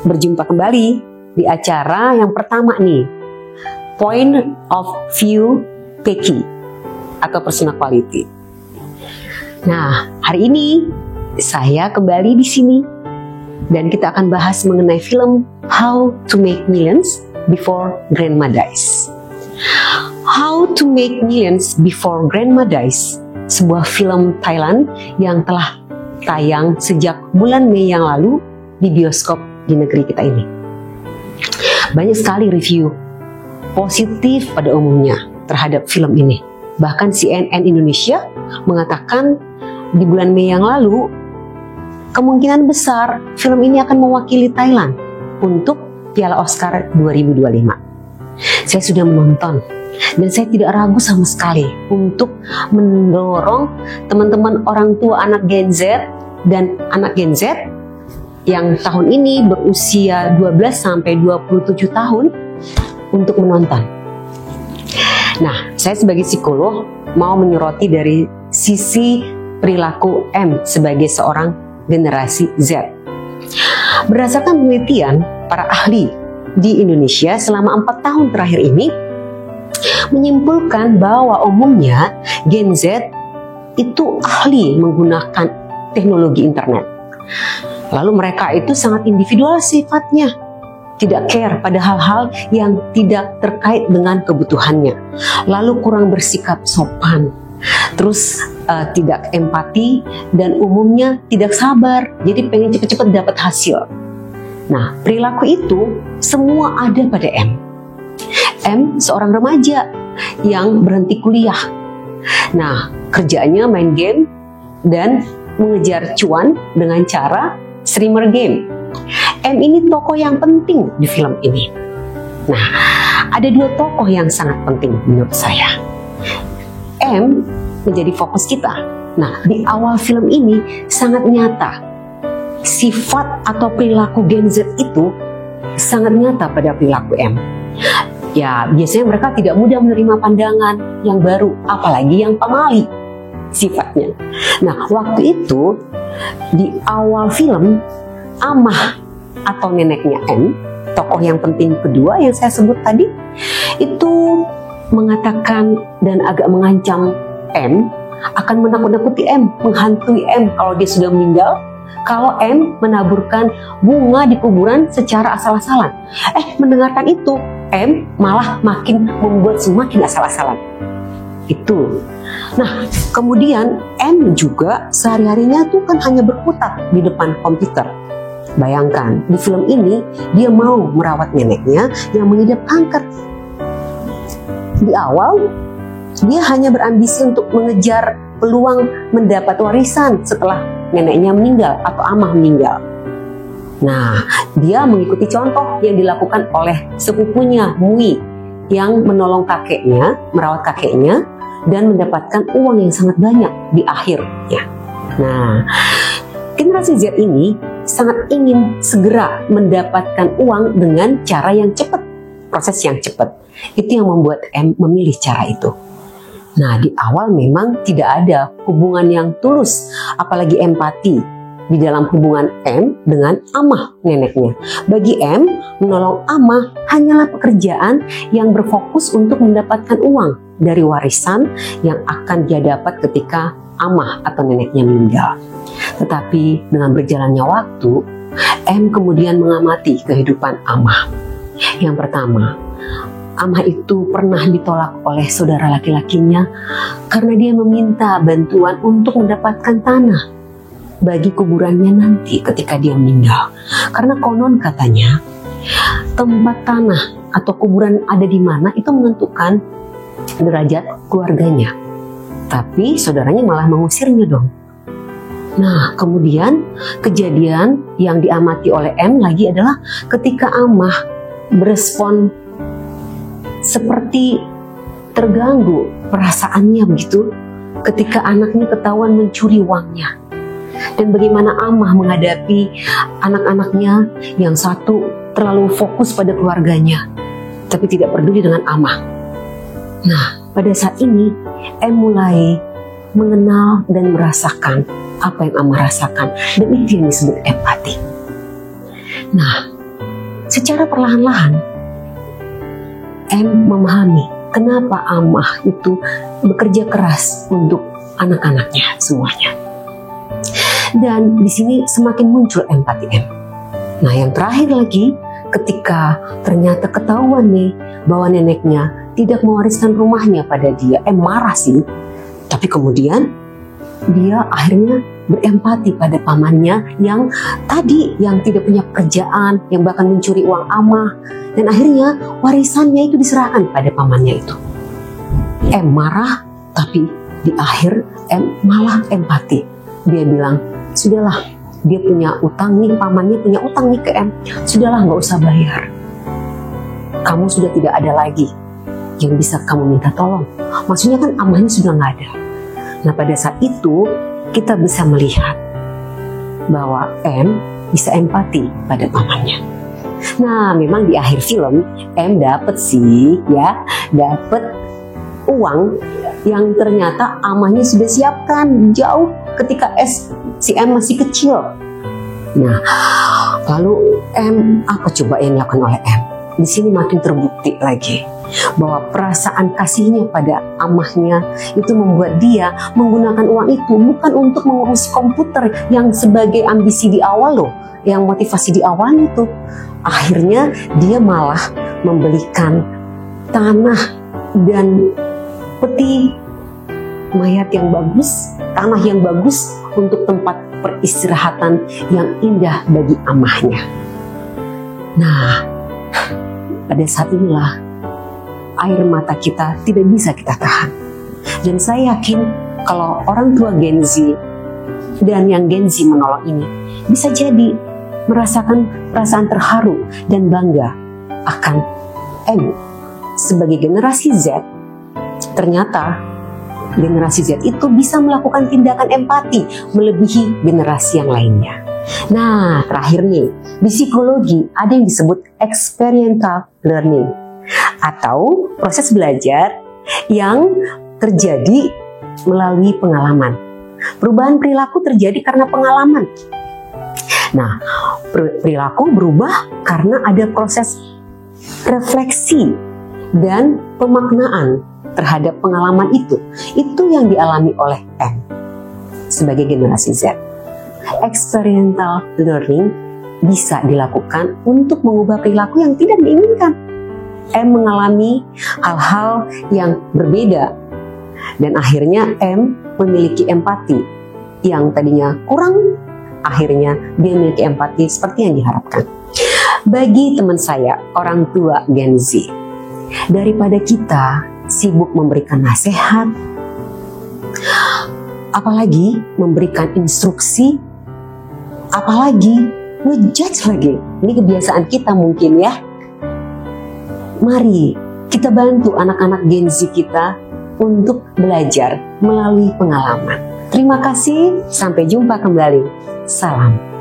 Berjumpa kembali di acara yang pertama nih, Point of View PQ atau Personal Quality. Nah, hari ini saya kembali di sini dan kita akan bahas mengenai film How to Make Millions Before Grandma Dies. How to Make Millions Before Grandma Dies, sebuah film Thailand yang telah tayang sejak bulan Mei yang lalu di bioskop di negeri kita ini. Banyak sekali review positif pada umumnya terhadap film ini. Bahkan CNN Indonesia mengatakan di bulan Mei yang lalu kemungkinan besar film ini akan mewakili Thailand untuk Piala Oscar 2025. Saya sudah menonton dan saya tidak ragu sama sekali untuk mendorong teman-teman orang tua anak Gen Z dan anak Gen Z yang tahun ini berusia 12 sampai 27 tahun untuk menonton. Nah, saya sebagai psikolog mau menyoroti dari sisi perilaku M sebagai seorang generasi Z. Berdasarkan penelitian para ahli di Indonesia selama 4 tahun terakhir ini menyimpulkan bahwa umumnya Gen Z itu ahli menggunakan teknologi internet. Lalu mereka itu sangat individual sifatnya, tidak care pada hal-hal yang tidak terkait dengan kebutuhannya, lalu kurang bersikap sopan, terus tidak empati, dan umumnya tidak sabar, jadi pengen cepat-cepat dapat hasil. Nah, perilaku itu semua ada pada M. M seorang remaja yang berhenti kuliah. Nah, kerjanya main game dan mengejar cuan dengan cara streamer game. M ini tokoh yang penting di film ini. Nah, ada 2 tokoh yang sangat penting menurut saya. M menjadi fokus kita. Nah, di awal film ini sangat nyata sifat atau perilaku Gen Z itu sangat nyata pada perilaku M. Ya, biasanya mereka tidak mudah menerima pandangan yang baru, apalagi yang pamali sifatnya. Nah, waktu itu di awal film, Amah atau neneknya M, tokoh yang penting kedua yang saya sebut tadi, itu mengatakan dan agak mengancam M, akan menakut-nakuti M, menghantui M kalau dia sudah meninggal, kalau M menaburkan bunga di kuburan secara asal-asalan. Mendengarkan itu, M malah makin membuat semakin asal-asalan. Itu. Nah, kemudian M juga sehari-harinya tuh kan hanya berkutat di depan komputer. Bayangkan, di film ini dia mau merawat neneknya yang mengidap kanker. Di awal, dia hanya berambisi untuk mengejar peluang mendapat warisan setelah neneknya meninggal atau Amah meninggal. Nah, dia mengikuti contoh yang dilakukan oleh sepupunya Mui yang menolong kakeknya, merawat kakeknya, dan mendapatkan uang yang sangat banyak di akhirnya. Nah, generasi Z ini sangat ingin segera mendapatkan uang dengan cara yang cepat, proses yang cepat. Itu yang membuat M memilih cara itu. Nah, di awal memang tidak ada hubungan yang tulus, apalagi empati di dalam hubungan M dengan Amah neneknya. Bagi M, menolong Amah hanyalah pekerjaan yang berfokus untuk mendapatkan uang dari warisan yang akan dia dapat ketika Amah atau neneknya meninggal. Tetapi dengan berjalannya waktu, M kemudian mengamati kehidupan Amah. Yang pertama, Amah itu pernah ditolak oleh saudara laki-lakinya karena dia meminta bantuan untuk mendapatkan tanah bagi kuburannya nanti ketika dia meninggal. Karena konon katanya tempat tanah atau kuburan ada di mana itu menentukan derajat keluarganya. Tapi saudaranya malah mengusirnya dong. Nah, kemudian kejadian yang diamati oleh M lagi adalah ketika Amah berespon seperti terganggu perasaannya begitu ketika anaknya ketahuan mencuri uangnya. Dan bagaimana Amah menghadapi anak-anaknya yang satu terlalu fokus pada keluarganya tapi tidak peduli dengan Amah. Nah, pada saat ini M mulai mengenal dan merasakan apa yang Amah rasakan, dan itu yang disebut empati. Nah, secara perlahan-lahan M memahami kenapa Amah itu bekerja keras untuk anak-anaknya semuanya. Dan di sini semakin muncul empati M. Nah, yang terakhir lagi, ketika ternyata ketahuan nih bahwa neneknya tidak mewariskan rumahnya pada dia, M marah sih. Tapi kemudian dia akhirnya berempati pada pamannya yang tadi yang tidak punya pekerjaan, yang bahkan mencuri uang Amah, dan akhirnya warisannya itu diserahkan pada pamannya itu. M marah, tapi di akhir M malah empati. Dia bilang, sudahlah, dia punya utang nih, pamannya punya utang nih ke M, sudahlah nggak usah bayar. Kamu sudah tidak ada lagi yang bisa kamu minta tolong. Maksudnya kan Amahnya sudah nggak ada. Nah, pada saat itu kita bisa melihat bahwa M bisa empati pada pamannya. Nah, memang di akhir film M dapat sih ya, dapat uang yang ternyata Amahnya sudah siapkan jauh ketika si M masih kecil. Nah, lalu M apa coba yang dilakukan oleh M? Di sini makin terbukti lagi bahwa perasaan kasihnya pada Amahnya itu membuat dia menggunakan uang itu bukan untuk mengurusi komputer yang sebagai ambisi di awal loh, yang motivasi di awalnya tuh. Akhirnya dia malah membelikan tanah dan peti mayat yang bagus, tanah yang bagus untuk tempat peristirahatan yang indah bagi Amahnya. Nah, pada saat inilah air mata kita tidak bisa kita tahan. Dan saya yakin kalau orang tua Gen Z dan yang Gen Z menolong ini bisa jadi merasakan perasaan terharu dan bangga akan M. Sebagai generasi Z, ternyata generasi Z itu bisa melakukan tindakan empati melebihi generasi yang lainnya. Nah, terakhir nih, di psikologi ada yang disebut experiential learning atau proses belajar yang terjadi melalui pengalaman. Perubahan perilaku terjadi karena pengalaman. Nah, perilaku berubah karena ada proses refleksi dan pemaknaan terhadap pengalaman itu. Itu yang dialami oleh M sebagai generasi Z. Experiential learning bisa dilakukan untuk mengubah perilaku yang tidak diinginkan. M mengalami hal-hal yang berbeda dan akhirnya M memiliki empati yang tadinya kurang, akhirnya dia memiliki empati seperti yang diharapkan. Bagi teman saya, orang tua Gen Z, daripada kita sibuk memberikan nasihat, apalagi memberikan instruksi, apalagi ngejudge lagi, ini kebiasaan kita mungkin ya. Mari kita bantu anak-anak Gen Z kita untuk belajar melalui pengalaman. Terima kasih, sampai jumpa kembali. Salam.